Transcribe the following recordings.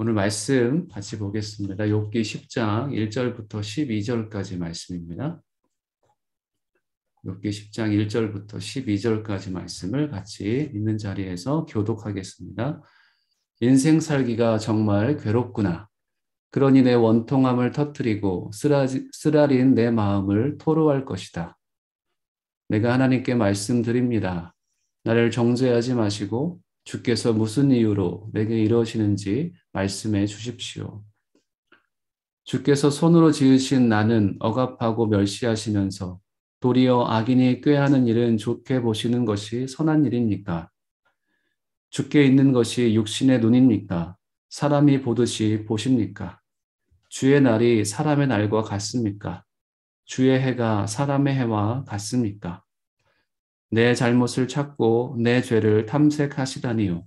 오늘 말씀 같이 보겠습니다. 욥기 10장 1절부터 12절까지 말씀입니다. 욥기 10장 1절부터 12절까지 말씀을 같이 있는 자리에서 교독하겠습니다. 인생 살기가 정말 괴롭구나. 그러니 내 원통함을 터뜨리고 쓰라린 내 마음을 토로할 것이다. 내가 하나님께 말씀드립니다. 나를 정죄하지 마시고 주께서 무슨 이유로 내게 이러시는지 말씀해 주십시오. 주께서 손으로 지으신 나는 억압하고 멸시하시면서 도리어 악인이 꾀하는 일은 좋게 보시는 것이 선한 일입니까? 주께 있는 것이 육신의 눈입니까? 사람이 보듯이 보십니까? 주의 날이 사람의 날과 같습니까? 주의 해가 사람의 해와 같습니까? 내 잘못을 찾고 내 죄를 탐색하시다니요.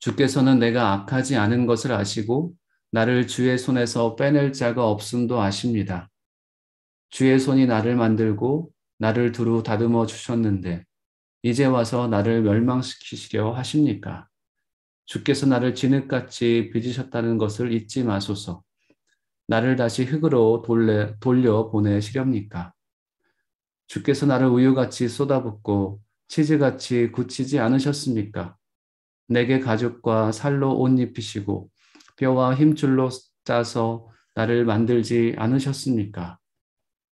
주께서는 내가 악하지 않은 것을 아시고 나를 주의 손에서 빼낼 자가 없음도 아십니다. 주의 손이 나를 만들고 나를 두루 다듬어 주셨는데 이제 와서 나를 멸망시키시려 하십니까? 주께서 나를 진흙같이 빚으셨다는 것을 잊지 마소서. 나를 다시 흙으로 돌려 보내시렵니까? 주께서 나를 우유같이 쏟아붓고 치즈같이 굳히지 않으셨습니까? 내게 가죽과 살로 옷 입히시고 뼈와 힘줄로 짜서 나를 만들지 않으셨습니까?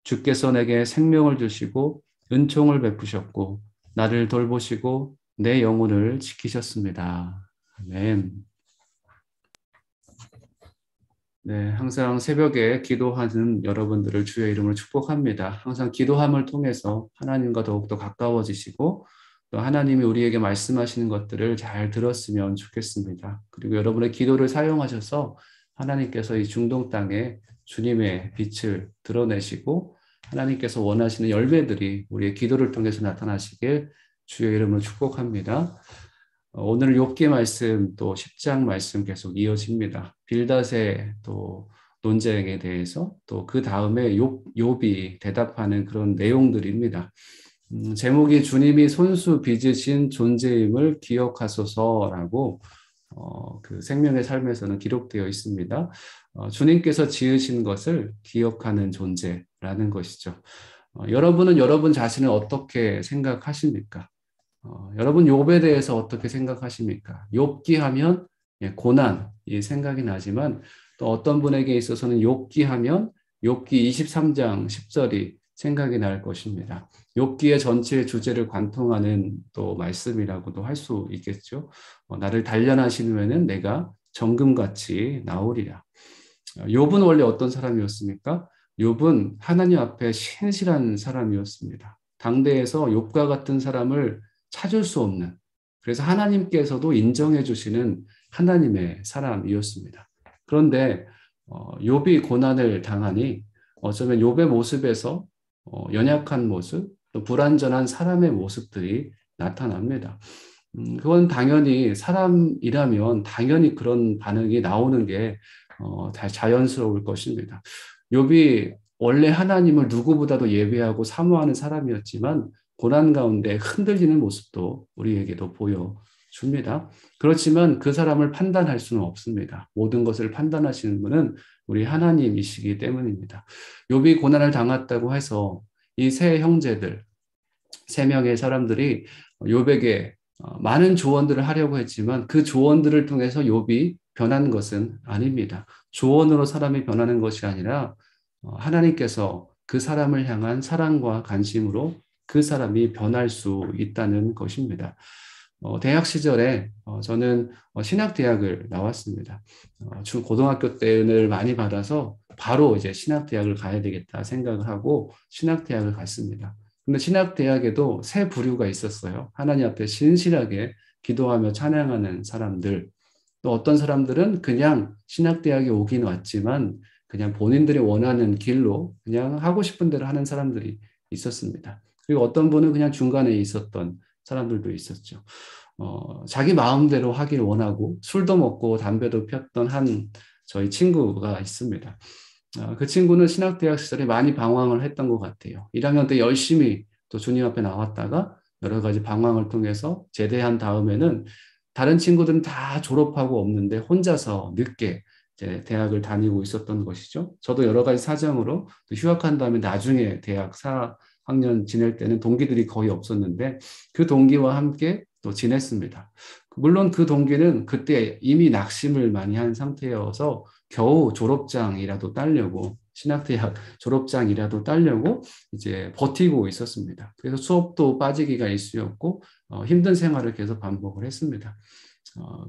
주께서 내게 생명을 주시고 은총을 베푸셨고 나를 돌보시고 내 영혼을 지키셨습니다. 아멘. 네, 항상 새벽에 기도하는 여러분들을 주의 이름으로 축복합니다. 항상 기도함을 통해서 하나님과 더욱더 가까워지시고 또 하나님이 우리에게 말씀하시는 것들을 잘 들었으면 좋겠습니다. 그리고 여러분의 기도를 사용하셔서 하나님께서 이 중동 땅에 주님의 빛을 드러내시고 하나님께서 원하시는 열매들이 우리의 기도를 통해서 나타나시길 주의 이름으로 축복합니다. 오늘 욥기 말씀 또 10장 말씀 계속 이어집니다. 빌닷의 또 논쟁에 대해서 또 그 다음에 욥이 대답하는 그런 내용들입니다. 제목이 주님이 손수 빚으신 존재임을 기억하소서라고 그 생명의 삶에서는 기록되어 있습니다. 주님께서 지으신 것을 기억하는 존재라는 것이죠. 여러분은 여러분 자신을 어떻게 생각하십니까? 여러분 욥에 대해서 어떻게 생각하십니까? 욥기 하면 고난이 생각이 나지만 또 어떤 분에게 있어서는 욥기 하면 욥기 23장 10절이 생각이 날 것입니다. 욥기의 전체 주제를 관통하는 또 말씀이라고도 할 수 있겠죠. 나를 단련하신 후에는 내가 정금같이 나오리라. 욥은 원래 어떤 사람이었습니까? 욥은 하나님 앞에 신실한 사람이었습니다. 당대에서 욥과 같은 사람을 찾을 수 없는, 그래서 하나님께서도 인정해 주시는 하나님의 사람이었습니다. 그런데 욥이 고난을 당하니 어쩌면 욥의 모습에서 연약한 모습, 또 불완전한 사람의 모습들이 나타납니다. 그건 당연히 사람이라면 당연히 그런 반응이 나오는 게 다 자연스러울 것입니다. 욥이 원래 하나님을 누구보다도 예배하고 사모하는 사람이었지만 고난 가운데 흔들리는 모습도 우리에게도 보여줍니다. 그렇지만 그 사람을 판단할 수는 없습니다. 모든 것을 판단하시는 분은 우리 하나님이시기 때문입니다. 욥이 고난을 당했다고 해서 이 세 형제들, 세 명의 사람들이 욥에게 많은 조언들을 하려고 했지만 그 조언들을 통해서 욥이 변한 것은 아닙니다. 조언으로 사람이 변하는 것이 아니라 하나님께서 그 사람을 향한 사랑과 관심으로 그 사람이 변할 수 있다는 것입니다. 대학 시절에 저는 신학대학을 나왔습니다. 고등학교 때 은혜를 많이 받아서 바로 이제 신학대학을 가야 되겠다 생각을 하고 신학대학을 갔습니다. 근데 신학대학에도 세 부류가 있었어요. 하나님 앞에 신실하게 기도하며 찬양하는 사람들, 또 어떤 사람들은 그냥 신학대학에 오긴 왔지만 그냥 본인들이 원하는 길로 그냥 하고 싶은 대로 하는 사람들이 있었습니다. 그리고 어떤 분은 그냥 중간에 있었던 사람들도 있었죠. 자기 마음대로 하길 원하고 술도 먹고 담배도 폈던 한 저희 친구가 있습니다. 그 친구는 신학대학 시절에 많이 방황을 했던 것 같아요. 1학년 때 열심히 또 주님 앞에 나왔다가 여러 가지 방황을 통해서 제대한 다음에는 다른 친구들은 다 졸업하고 없는데 혼자서 늦게 이제 대학을 다니고 있었던 것이죠. 저도 여러 가지 사정으로 또 휴학한 다음에 나중에 대학 4학년 지낼 때는 동기들이 거의 없었는데 그 동기와 함께 또 지냈습니다. 물론 그 동기는 그때 이미 낙심을 많이 한 상태여서 겨우 졸업장이라도 따려고 신학대학 졸업장이라도 따려고 이제 버티고 있었습니다. 그래서 수업도 빠지기가 일쑤였고 힘든 생활을 계속 반복을 했습니다.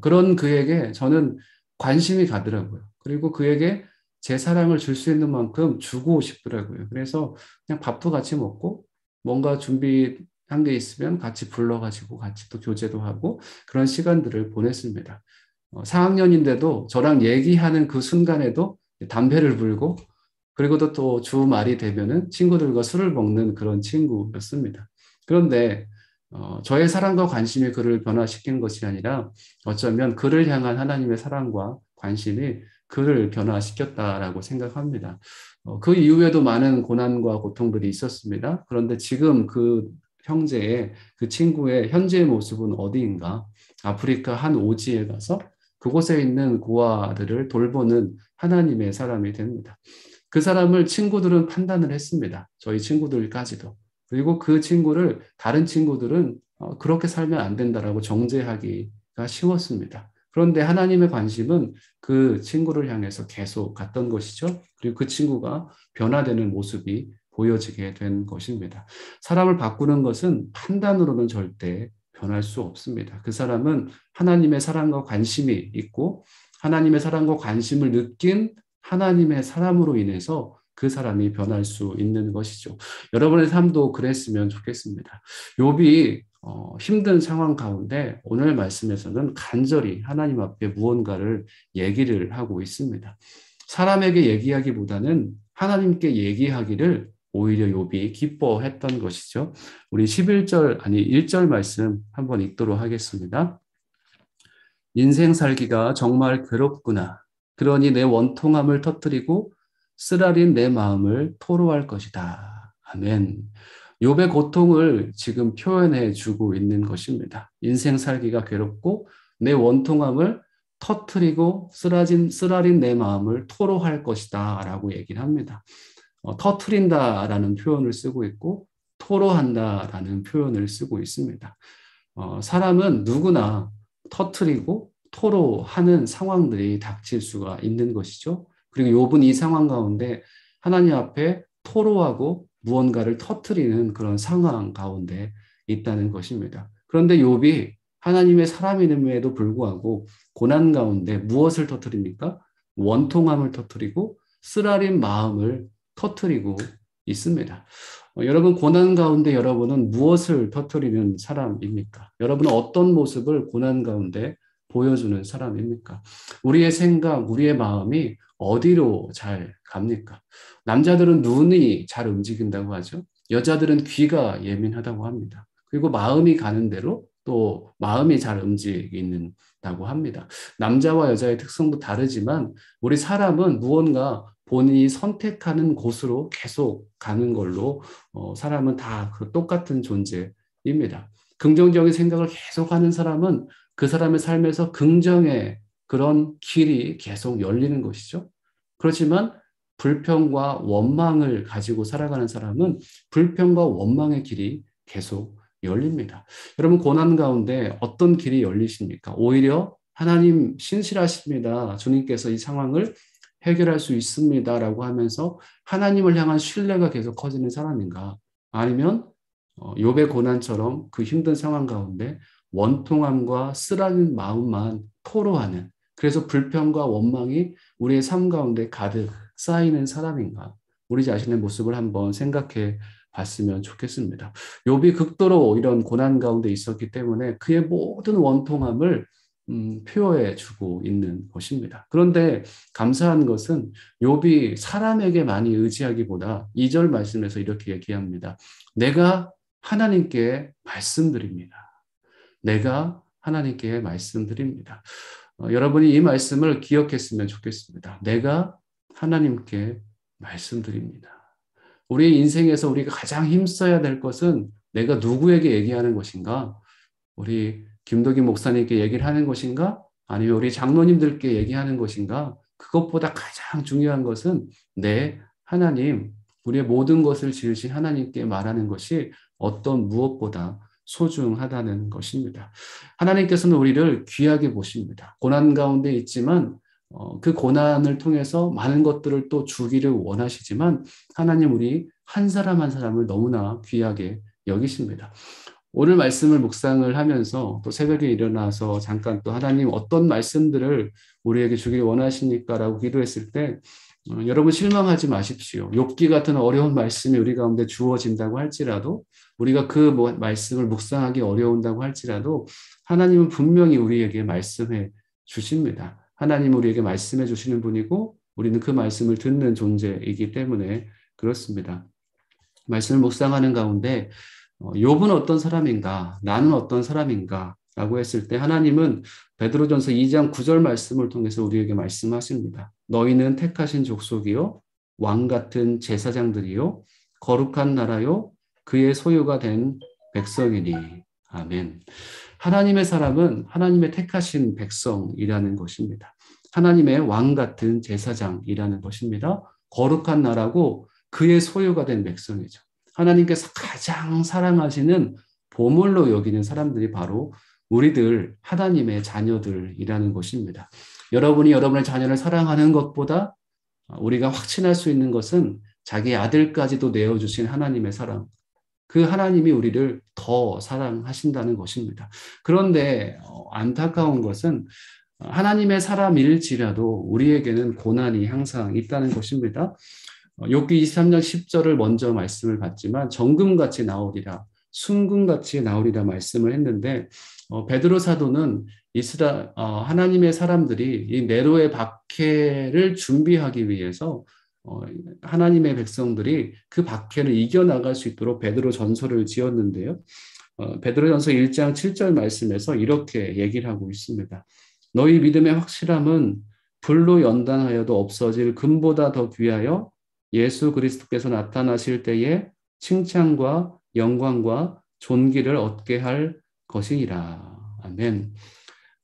그런 그에게 저는 관심이 가더라고요. 그리고 그에게 제 사랑을 줄 수 있는 만큼 주고 싶더라고요. 그래서 그냥 밥도 같이 먹고 뭔가 준비한 게 있으면 같이 불러가지고 같이 또 교제도 하고 그런 시간들을 보냈습니다. 4학년인데도 저랑 얘기하는 그 순간에도 담배를 불고 그리고 또 주말이 되면은 친구들과 술을 먹는 그런 친구였습니다. 그런데 저의 사랑과 관심이 그를 변화시킨 것이 아니라 어쩌면 그를 향한 하나님의 사랑과 관심이 그를 변화시켰다라고 생각합니다. 그 이후에도 많은 고난과 고통들이 있었습니다. 그런데 지금 그 형제의 그 친구의 현재의 모습은 어디인가? 아프리카 한 오지에 가서 그곳에 있는 고아들을 돌보는 하나님의 사람이 됩니다. 그 사람을 친구들은 판단을 했습니다. 저희 친구들까지도. 그리고 그 친구를 다른 친구들은 그렇게 살면 안 된다라고 정죄하기가 쉬웠습니다. 그런데 하나님의 관심은 그 친구를 향해서 계속 갔던 것이죠. 그리고 그 친구가 변화되는 모습이 보여지게 된 것입니다. 사람을 바꾸는 것은 판단으로는 절대 변할 수 없습니다. 그 사람은 하나님의 사랑과 관심이 있고 하나님의 사랑과 관심을 느낀 하나님의 사람으로 인해서 그 사람이 변할 수 있는 것이죠. 여러분의 삶도 그랬으면 좋겠습니다. 욥이 힘든 상황 가운데 오늘 말씀에서는 간절히 하나님 앞에 무언가를 얘기를 하고 있습니다. 사람에게 얘기하기보다는 하나님께 얘기하기를 오히려 욥이 기뻐했던 것이죠. 우리 11절 아니 1절 말씀 한번 읽도록 하겠습니다. 인생 살기가 정말 괴롭구나. 그러니 내 원통함을 터뜨리고 쓰라린 내 마음을 토로할 것이다. 아멘. 욥의 고통을 지금 표현해 주고 있는 것입니다. 인생 살기가 괴롭고 내 원통함을 터뜨리고 쓰라린 내 마음을 토로할 것이다 라고 얘기를 합니다. 터뜨린다라는 표현을 쓰고 있고 토로한다라는 표현을 쓰고 있습니다. 사람은 누구나 터뜨리고 토로하는 상황들이 닥칠 수가 있는 것이죠. 그리고 욥은 이 상황 가운데 하나님 앞에 토로하고 무언가를 터뜨리는 그런 상황 가운데 있다는 것입니다. 그런데 욥이 하나님의 사람임에도 불구하고 고난 가운데 무엇을 터뜨립니까? 원통함을 터뜨리고 쓰라린 마음을 터뜨리고 있습니다. 여러분 고난 가운데 여러분은 무엇을 터뜨리는 사람입니까? 여러분은 어떤 모습을 고난 가운데 보여주는 사람입니까? 우리의 생각, 우리의 마음이 어디로 잘 갑니까? 남자들은 눈이 잘 움직인다고 하죠. 여자들은 귀가 예민하다고 합니다. 그리고 마음이 가는 대로 또 마음이 잘 움직인다고 합니다. 남자와 여자의 특성도 다르지만 우리 사람은 무언가 본인이 선택하는 곳으로 계속 가는 걸로 사람은 다 그 똑같은 존재입니다. 긍정적인 생각을 계속하는 사람은 그 사람의 삶에서 긍정의 그런 길이 계속 열리는 것이죠. 그렇지만 불평과 원망을 가지고 살아가는 사람은 불평과 원망의 길이 계속 열립니다. 여러분 고난 가운데 어떤 길이 열리십니까? 오히려 하나님 신실하십니다. 주님께서 이 상황을 해결할 수 있습니다라고 하면서 하나님을 향한 신뢰가 계속 커지는 사람인가? 아니면 욥의 고난처럼 그 힘든 상황 가운데 원통함과 쓰라린 마음만 토로하는 그래서 불평과 원망이 우리의 삶 가운데 가득 쌓이는 사람인가? 우리 자신의 모습을 한번 생각해 봤으면 좋겠습니다. 욥이 극도로 이런 고난 가운데 있었기 때문에 그의 모든 원통함을 표현해 주고 있는 것입니다. 그런데 감사한 것은 욥이 사람에게 많이 의지하기보다 2절 말씀에서 이렇게 얘기합니다. 내가 하나님께 말씀드립니다. 내가 하나님께 말씀드립니다. 여러분이 이 말씀을 기억했으면 좋겠습니다. 내가 하나님께 말씀드립니다. 우리 인생에서 우리가 가장 힘써야 될 것은 내가 누구에게 얘기하는 것인가? 우리 김덕희 목사님께 얘기를 하는 것인가? 아니면 우리 장로님들께 얘기하는 것인가? 그것보다 가장 중요한 것은 내 하나님, 우리의 모든 것을 지으신 하나님께 말하는 것이 어떤 무엇보다 소중하다는 것입니다. 하나님께서는 우리를 귀하게 보십니다. 고난 가운데 있지만 그 고난을 통해서 많은 것들을 또 주기를 원하시지만 하나님 우리 한 사람 한 사람을 너무나 귀하게 여기십니다. 오늘 말씀을 묵상을 하면서 또 새벽에 일어나서 잠깐 또 하나님 어떤 말씀들을 우리에게 주길 원하십니까? 라고 기도했을 때 여러분 실망하지 마십시오. 욥기 같은 어려운 말씀이 우리 가운데 주어진다고 할지라도 우리가 그 말씀을 묵상하기 어려운다고 할지라도 하나님은 분명히 우리에게 말씀해 주십니다. 하나님은 우리에게 말씀해 주시는 분이고 우리는 그 말씀을 듣는 존재이기 때문에 그렇습니다. 말씀을 묵상하는 가운데 욥은 어떤 사람인가? 나는 어떤 사람인가? 라고 했을 때 하나님은 베드로전서 2장 9절 말씀을 통해서 우리에게 말씀하십니다. 너희는 택하신 족속이요 왕 같은 제사장들이요 거룩한 나라요 그의 소유가 된 백성이니. 아멘. 하나님의 사람은 하나님의 택하신 백성이라는 것입니다. 하나님의 왕 같은 제사장이라는 것입니다. 거룩한 나라고 그의 소유가 된 백성이죠. 하나님께서 가장 사랑하시는 보물로 여기는 사람들이 바로 우리들 하나님의 자녀들이라는 것입니다. 여러분이 여러분의 자녀를 사랑하는 것보다 우리가 확신할 수 있는 것은 자기 아들까지도 내어주신 하나님의 사랑. 그 하나님이 우리를 더 사랑하신다는 것입니다. 그런데 안타까운 것은 하나님의 사람일지라도 우리에게는 고난이 항상 있다는 것입니다. 욥기 23장 10절을 먼저 말씀을 받지만 정금같이 나오리라 순금같이 나오리라 말씀을 했는데 베드로 사도는 하나님의 사람들이 이 네로의 박해를 준비하기 위해서 하나님의 백성들이 그 박해를 이겨나갈 수 있도록 베드로 전서를 지었는데요. 베드로전서 1장 7절 말씀에서 이렇게 얘기를 하고 있습니다. 너희 믿음의 확실함은 불로 연단하여도 없어질 금보다 더 귀하여 예수 그리스도께서 나타나실 때에 칭찬과 영광과 존귀를 얻게 할 것이니라. 아멘.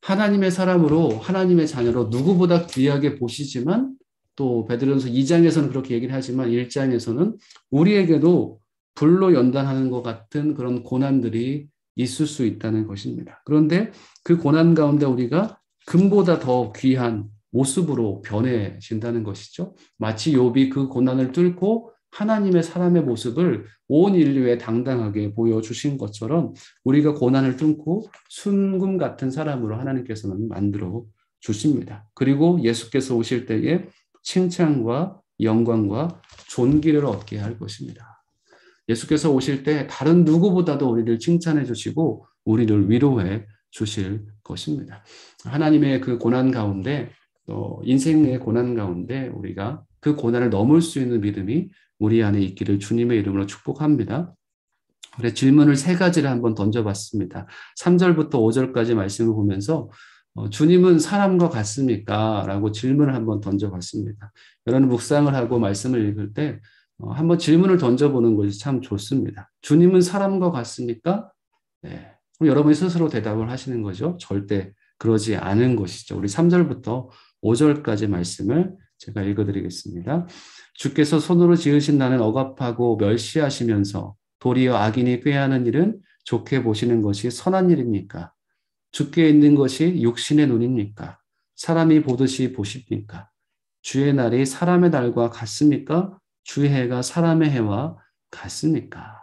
하나님의 사람으로 하나님의 자녀로 누구보다 귀하게 보시지만 또 베드로전서 2장에서는 그렇게 얘기를 하지만 1장에서는 우리에게도 불로 연단하는 것 같은 그런 고난들이 있을 수 있다는 것입니다. 그런데 그 고난 가운데 우리가 금보다 더 귀한 모습으로 변해진다는 것이죠. 마치 욥이 그 고난을 뚫고 하나님의 사람의 모습을 온 인류에 당당하게 보여주신 것처럼 우리가 고난을 뚫고 순금 같은 사람으로 하나님께서는 만들어 주십니다. 그리고 예수께서 오실 때에 칭찬과 영광과 존귀를 얻게 할 것입니다. 예수께서 오실 때 다른 누구보다도 우리를 칭찬해 주시고 우리를 위로해 주실 것입니다. 하나님의 그 고난 가운데 인생의 고난 가운데 우리가 그 고난을 넘을 수 있는 믿음이 우리 안에 있기를 주님의 이름으로 축복합니다. 그래 질문을 세 가지를 한번 던져봤습니다. 3절부터 5절까지 말씀을 보면서 주님은 사람과 같습니까? 라고 질문을 한번 던져봤습니다. 여러분 묵상을 하고 말씀을 읽을 때 한번 질문을 던져보는 것이 참 좋습니다. 주님은 사람과 같습니까? 네. 그럼 여러분이 스스로 대답을 하시는 거죠. 절대 그러지 않은 것이죠. 우리 3절부터 5절까지 말씀을 제가 읽어드리겠습니다. 주께서 손으로 지으신 나는 억압하고 멸시하시면서 도리어 악인이 꾀하는 일은 좋게 보시는 것이 선한 일입니까? 주께 있는 것이 육신의 눈입니까? 사람이 보듯이 보십니까? 주의 날이 사람의 날과 같습니까? 주의 해가 사람의 해와 같습니까?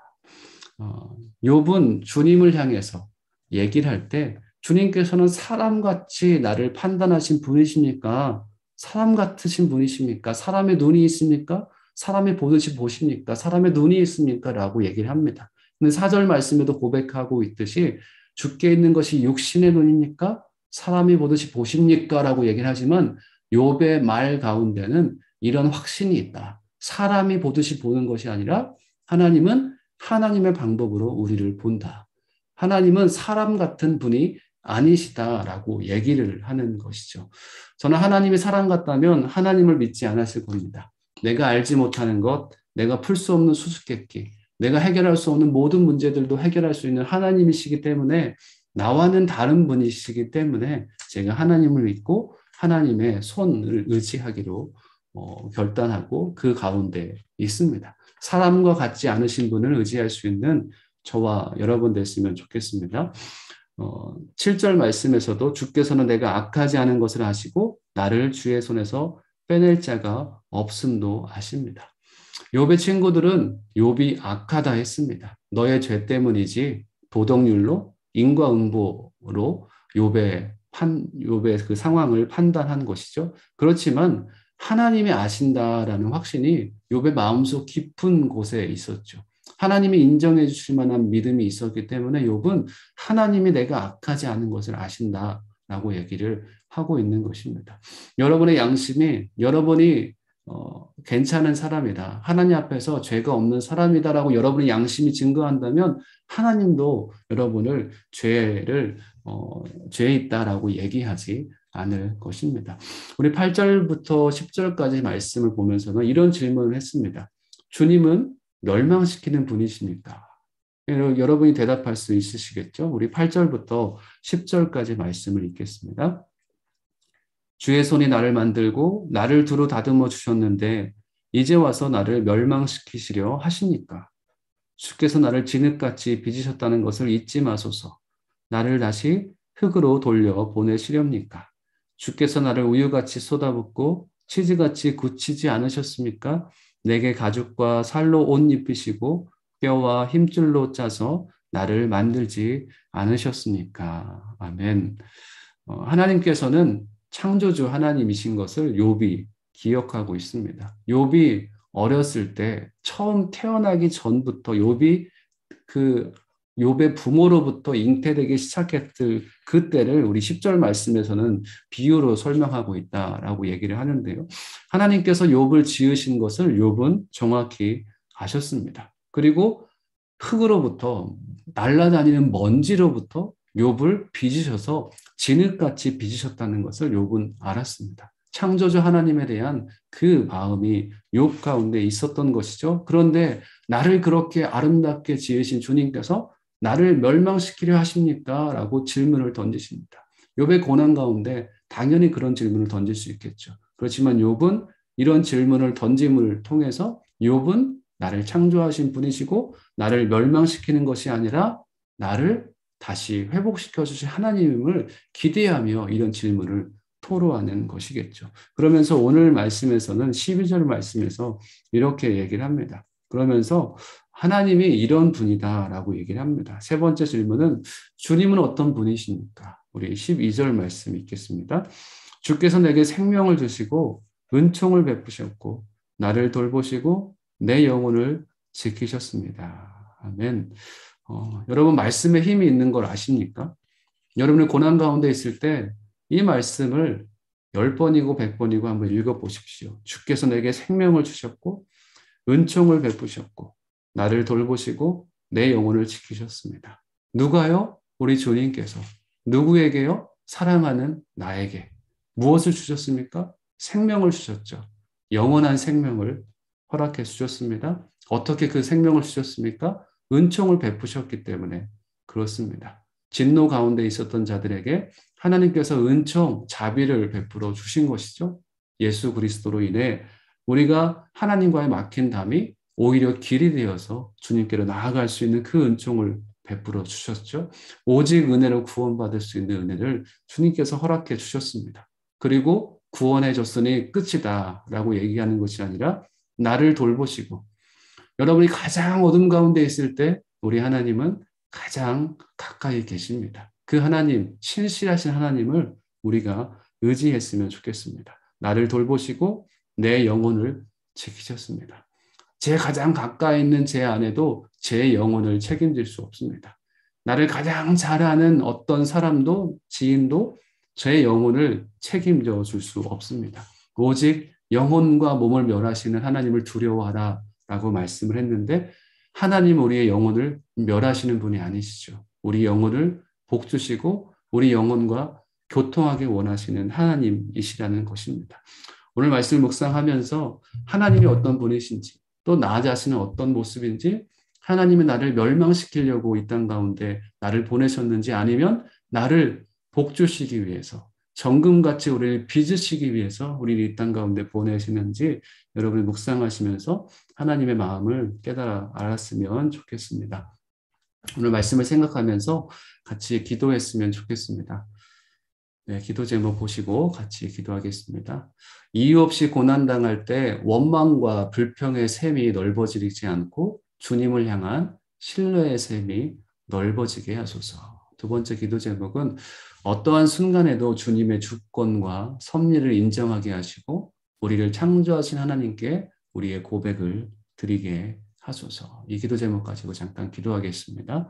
욥은 주님을 향해서 얘기를 할 때 주님께서는 사람같이 나를 판단하신 분이십니까? 사람 같으신 분이십니까? 사람의 눈이 있습니까? 사람이 보듯이 보십니까? 사람의 눈이 있습니까? 라고 얘기를 합니다. 근데 4절 말씀에도 고백하고 있듯이 주께 있는 것이 육신의 눈입니까? 사람이 보듯이 보십니까? 라고 얘기를 하지만 욥의 말 가운데는 이런 확신이 있다. 사람이 보듯이 보는 것이 아니라 하나님은 하나님의 방법으로 우리를 본다. 하나님은 사람 같은 분이 아니시다라고 얘기를 하는 것이죠. 저는 하나님이 사람 같다면 하나님을 믿지 않았을 겁니다. 내가 알지 못하는 것, 내가 풀 수 없는 수수께끼, 내가 해결할 수 없는 모든 문제들도 해결할 수 있는 하나님이시기 때문에 나와는 다른 분이시기 때문에 제가 하나님을 믿고 하나님의 손을 의지하기로 결단하고 그 가운데 있습니다. 사람과 같지 않으신 분을 의지할 수 있는 저와 여러분 됐으면 좋겠습니다. 7절 말씀에서도 주께서는 내가 악하지 않은 것을 아시고 나를 주의 손에서 빼낼 자가 없음도 아십니다. 욥의 친구들은 욥이 악하다 했습니다. 너의 죄 때문이지 도덕률로 인과응보로 욥의 그 상황을 판단한 것이죠. 그렇지만 하나님이 아신다라는 확신이 욥의 마음속 깊은 곳에 있었죠. 하나님이 인정해 주실 만한 믿음이 있었기 때문에 욥은 하나님이 내가 악하지 않은 것을 아신다라고 얘기를 하고 있는 것입니다. 여러분의 양심이 여러분이 괜찮은 사람이다. 하나님 앞에서 죄가 없는 사람이다라고 여러분의 양심이 증거한다면 하나님도 여러분을 죄에 있다라고 얘기하지 않을 것입니다. 우리 8절부터 10절까지 말씀을 보면서는 이런 질문을 했습니다. 주님은 멸망시키는 분이십니까? 여러분이 대답할 수 있으시겠죠? 우리 8절부터 10절까지 말씀을 읽겠습니다. 주의 손이 나를 만들고 나를 두루 다듬어 주셨는데 이제 와서 나를 멸망시키시려 하십니까? 주께서 나를 진흙같이 빚으셨다는 것을 잊지 마소서. 나를 다시 흙으로 돌려 보내시렵니까? 주께서 나를 우유같이 쏟아붓고 치즈같이 굳히지 않으셨습니까? 내게 가죽과 살로 옷 입히시고 뼈와 힘줄로 짜서 나를 만들지 않으셨습니까? 아멘. 하나님께서는 창조주 하나님이신 것을 욥이 기억하고 있습니다. 욥이 어렸을 때 처음 태어나기 전부터 욥이 그 욥의 부모로부터 잉태되기 시작했을 그때를 우리 10절 말씀에서는 비유로 설명하고 있다라고 얘기를 하는데요. 하나님께서 욥을 지으신 것을 욥은 정확히 아셨습니다. 그리고 흙으로부터 날아다니는 먼지로부터 욥을 빚으셔서 진흙같이 빚으셨다는 것을 욥은 알았습니다. 창조주 하나님에 대한 그 마음이 욥 가운데 있었던 것이죠. 그런데 나를 그렇게 아름답게 지으신 주님께서 나를 멸망시키려 하십니까? 라고 질문을 던지십니다. 욥의 고난 가운데 당연히 그런 질문을 던질 수 있겠죠. 그렇지만 욥은 이런 질문을 던짐을 통해서 욥은 나를 창조하신 분이시고 나를 멸망시키는 것이 아니라 나를 다시 회복시켜 주실 하나님을 기대하며 이런 질문을 토로하는 것이겠죠. 그러면서 오늘 말씀에서는 12절 말씀에서 이렇게 얘기를 합니다. 그러면서 하나님이 이런 분이다라고 얘기를 합니다. 세 번째 질문은 주님은 어떤 분이십니까? 우리 12절 말씀 읽겠습니다. 주께서 내게 생명을 주시고 은총을 베푸셨고 나를 돌보시고 내 영혼을 지키셨습니다. 아멘. 여러분 말씀에 힘이 있는 걸 아십니까? 여러분의 고난 가운데 있을 때 이 말씀을 10번이고 100번이고 한번 읽어보십시오. 주께서 내게 생명을 주셨고 은총을 베푸셨고 나를 돌보시고 내 영혼을 지키셨습니다. 누가요? 우리 주님께서. 누구에게요? 사랑하는 나에게. 무엇을 주셨습니까? 생명을 주셨죠. 영원한 생명을 허락해 주셨습니다. 어떻게 그 생명을 주셨습니까? 은총을 베푸셨기 때문에 그렇습니다. 진노 가운데 있었던 자들에게 하나님께서 은총, 자비를 베풀어 주신 것이죠. 예수 그리스도로 인해 우리가 하나님과의 막힌 담이 오히려 길이 되어서 주님께로 나아갈 수 있는 그 은총을 베풀어 주셨죠. 오직 은혜로 구원받을 수 있는 은혜를 주님께서 허락해 주셨습니다. 그리고 구원해 줬으니 끝이다 라고 얘기하는 것이 아니라 나를 돌보시고 여러분이 가장 어둠 가운데 있을 때 우리 하나님은 가장 가까이 계십니다. 그 하나님, 신실하신 하나님을 우리가 의지했으면 좋겠습니다. 나를 돌보시고 내 영혼을 지키셨습니다. 제 가장 가까이 있는 제 아내도 제 영혼을 책임질 수 없습니다. 나를 가장 잘 아는 어떤 사람도 지인도 제 영혼을 책임져 줄 수 없습니다. 오직 영혼과 몸을 멸하시는 하나님을 두려워하라 라고 말씀을 했는데 하나님 우리의 영혼을 멸하시는 분이 아니시죠. 우리 영혼을 복 주시고 우리 영혼과 교통하기 원하시는 하나님이시라는 것입니다. 오늘 말씀을 묵상하면서 하나님이 어떤 분이신지 또 나 자신은 어떤 모습인지 하나님이 나를 멸망시키려고 이 땅 가운데 나를 보내셨는지 아니면 나를 복주시기 위해서 정금같이 우리를 빚으시기 위해서 우리를 이 땅 가운데 보내시는지 여러분이 묵상하시면서 하나님의 마음을 깨달아 알았으면 좋겠습니다. 오늘 말씀을 생각하면서 같이 기도했으면 좋겠습니다. 네, 기도 제목 보시고 같이 기도하겠습니다. 이유 없이 고난당할 때 원망과 불평의 샘이 넓어지지 않고 주님을 향한 신뢰의 샘이 넓어지게 하소서. 두 번째 기도 제목은 어떠한 순간에도 주님의 주권과 섭리를 인정하게 하시고 우리를 창조하신 하나님께 우리의 고백을 드리게 하소서. 이 기도 제목 가지고 잠깐 기도하겠습니다.